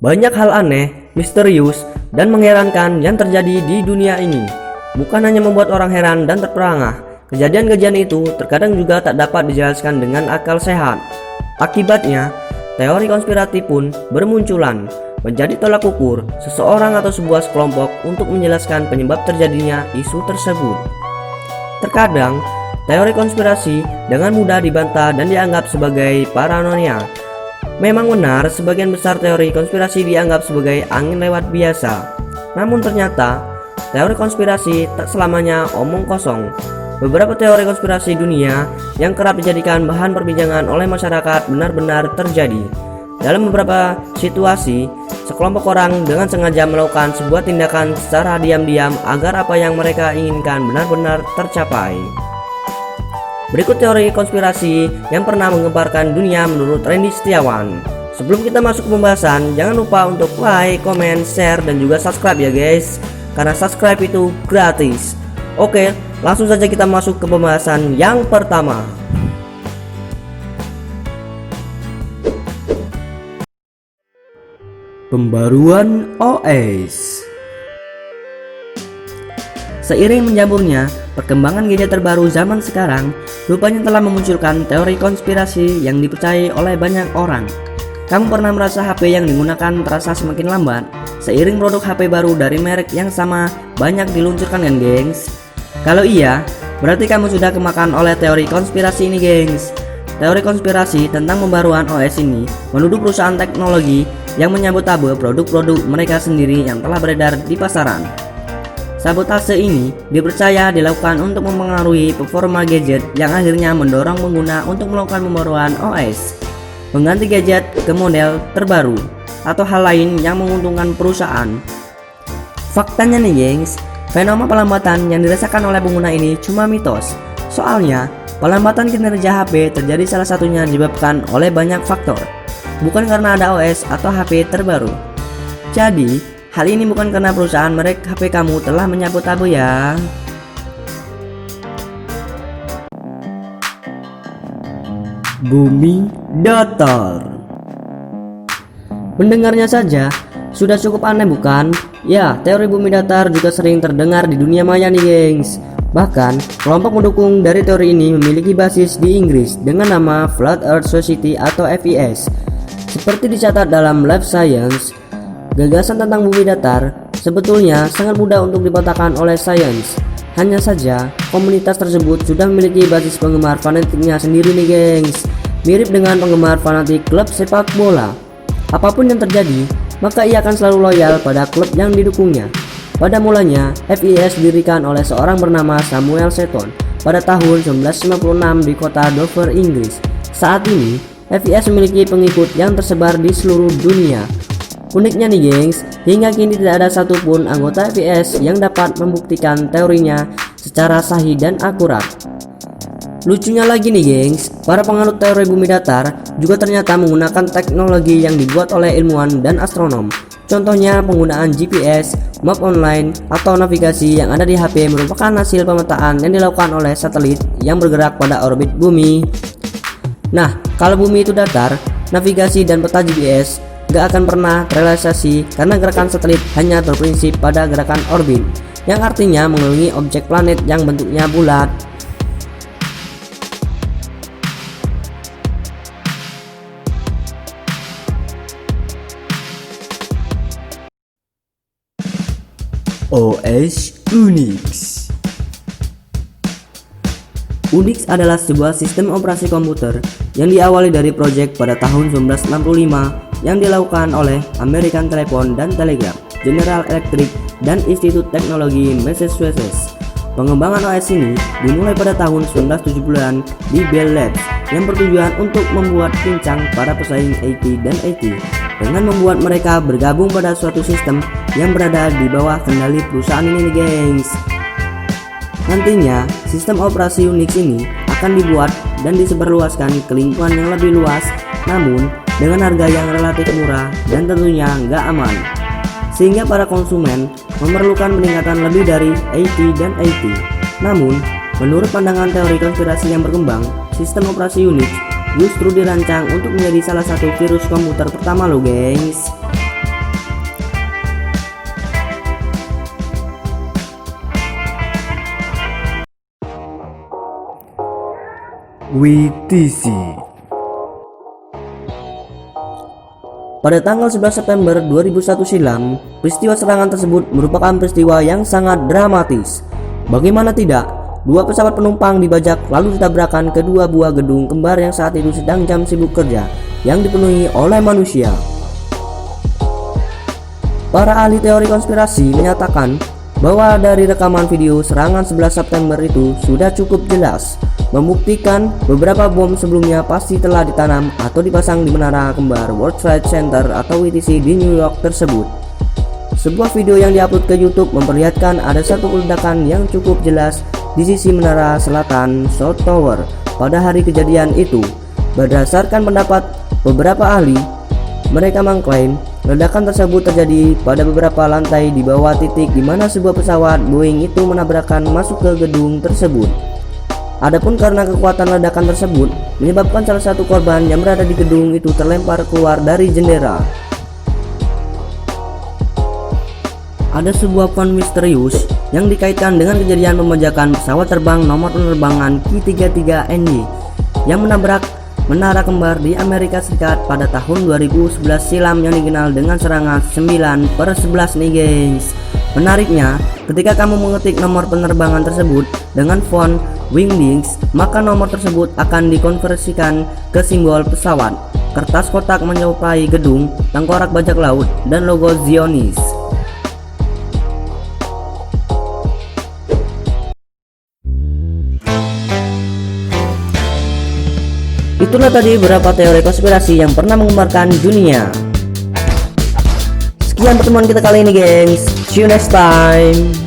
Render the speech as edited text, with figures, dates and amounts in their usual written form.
Banyak hal aneh, misterius, dan mengherankan yang terjadi di dunia ini. Bukan hanya membuat orang heran dan terperangah, kejadian-kejadian itu terkadang juga tak dapat dijelaskan dengan akal sehat. Akibatnya, teori konspirasi pun bermunculan, menjadi tolak ukur seseorang atau sebuah kelompok untuk menjelaskan penyebab terjadinya isu tersebut. Terkadang, teori konspirasi dengan mudah dibantah dan dianggap sebagai paranoia. Memang benar, sebagian besar teori konspirasi dianggap sebagai angin lewat biasa. Namun ternyata, teori konspirasi tak selamanya omong kosong. Beberapa teori konspirasi dunia yang kerap dijadikan bahan perbincangan oleh masyarakat benar-benar terjadi. Dalam beberapa situasi, sekelompok orang dengan sengaja melakukan sebuah tindakan secara diam-diam agar apa yang mereka inginkan benar-benar tercapai. Berikut teori konspirasi yang pernah menggemparkan dunia menurut Randy Setiawan. Sebelum kita masuk ke pembahasan, jangan lupa untuk like, comment, share, dan juga subscribe ya guys, karena subscribe itu gratis. Oke, langsung saja kita masuk ke pembahasan yang pertama. Pembaruan OS. Seiring menjamurnya perkembangan gadget terbaru zaman sekarang, rupanya telah memunculkan teori konspirasi yang dipercayai oleh banyak orang. Kamu pernah merasa HP yang digunakan terasa semakin lambat seiring produk HP baru dari merek yang sama banyak diluncurkan kan gengs? Kalau iya, berarti kamu sudah kemakan oleh teori konspirasi ini gengs. Teori konspirasi tentang pembaruan OS ini menuduh perusahaan teknologi yang menyabotase produk-produk mereka sendiri yang telah beredar di pasaran. Sabotase ini dipercaya dilakukan untuk mempengaruhi performa gadget yang akhirnya mendorong pengguna untuk melakukan pembaruan OS, mengganti gadget ke model terbaru, atau hal lain yang menguntungkan perusahaan. Faktanya nih gengs, fenomena pelambatan yang dirasakan oleh pengguna ini cuma mitos. Soalnya, pelambatan kinerja HP terjadi salah satunya disebabkan oleh banyak faktor, bukan karena ada OS atau HP terbaru. Jadi, hal ini bukan karena perusahaan merek HP kamu telah menyabotase ya. Bumi datar. Mendengarnya saja sudah cukup aneh bukan? Ya, teori bumi datar juga sering terdengar di dunia maya nih gengs. Bahkan, kelompok pendukung dari teori ini memiliki basis di Inggris dengan nama Flat Earth Society atau FES. Seperti dicatat dalam Life Science, gagasan tentang bumi datar sebetulnya sangat mudah untuk dipatahkan oleh sains. Hanya saja, komunitas tersebut sudah memiliki basis penggemar fanatiknya sendiri nih gengs. Mirip dengan penggemar fanatik klub sepak bola. Apapun yang terjadi, maka ia akan selalu loyal pada klub yang didukungnya. Pada mulanya, FES didirikan oleh seorang bernama Samuel Seton pada tahun 1956 di kota Dover, Inggris. Saat ini, FES memiliki pengikut yang tersebar di seluruh dunia. Uniknya nih gengs, hingga kini tidak ada satupun anggota FES yang dapat membuktikan teorinya secara sahih dan akurat. Lucunya lagi nih gengs, para penganut teori bumi datar juga ternyata menggunakan teknologi yang dibuat oleh ilmuwan dan astronom. Contohnya penggunaan GPS, map online, atau navigasi yang ada di HP merupakan hasil pemetaan yang dilakukan oleh satelit yang bergerak pada orbit bumi. Nah, kalau bumi itu datar, navigasi dan peta GPS gak akan pernah terrealisasi karena gerakan satelit hanya berprinsip pada gerakan orbit, yang artinya mengelilingi objek planet yang bentuknya bulat. OS Unix. Unix adalah sebuah sistem operasi komputer yang diawali dari proyek pada tahun 1965 yang dilakukan oleh American Telephone dan Telegraph, General Electric, dan Institut Teknologi Massachusetts. Pengembangan OS ini dimulai pada tahun 1970-an di Bell Labs yang bertujuan untuk membuat pincang para pesaing AT dan AT dengan membuat mereka bergabung pada suatu sistem yang berada di bawah kendali perusahaan ini nih gengs. Nantinya, sistem operasi Unix ini akan dibuat dan disebarluaskan ke lingkungan yang lebih luas, namun dengan harga yang relatif murah dan tentunya nggak aman, sehingga para konsumen memerlukan peningkatan lebih dari AT dan AT. Namun, menurut pandangan teori konspirasi yang berkembang, sistem operasi Unix justru dirancang untuk menjadi salah satu virus komputer pertama lo gengs. WTC. Pada tanggal 11 September 2001 silam, peristiwa serangan tersebut merupakan peristiwa yang sangat dramatis. Bagaimana tidak, dua pesawat penumpang dibajak lalu ditabrakan kedua buah gedung kembar yang saat itu sedang jam sibuk kerja yang dipenuhi oleh manusia. Para ahli teori konspirasi menyatakan bahwa dari rekaman video serangan 11 September itu sudah cukup jelas membuktikan beberapa bom sebelumnya pasti telah ditanam atau dipasang di menara kembar World Trade Center atau WTC di New York tersebut. Sebuah video yang diupload ke YouTube memperlihatkan ada satu ledakan yang cukup jelas di sisi menara selatan South Tower pada hari kejadian itu. Berdasarkan pendapat beberapa ahli, mereka mengklaim ledakan tersebut terjadi pada beberapa lantai di bawah titik di mana sebuah pesawat Boeing itu menabrakkan masuk ke gedung tersebut. Adapun karena kekuatan ledakan tersebut menyebabkan salah satu korban yang berada di gedung itu terlempar keluar dari jendela. Ada sebuah pohon misterius yang dikaitkan dengan kejadian pembajakan pesawat terbang nomor penerbangan Q-33NY yang menabrak menara kembar di Amerika Serikat pada tahun 2011 silam yang dikenal dengan serangan 9/11 nih gengs. Menariknya, ketika kamu mengetik nomor penerbangan tersebut dengan font Wingdings, maka nomor tersebut akan dikonversikan ke simbol pesawat, kertas kotak menyerupai gedung, tengkorak bajak laut, dan logo Zionis. Itulah tadi beberapa teori konspirasi yang pernah menggemparkan dunia. Sekian pertemuan kita kali ini, gengs. See you next time.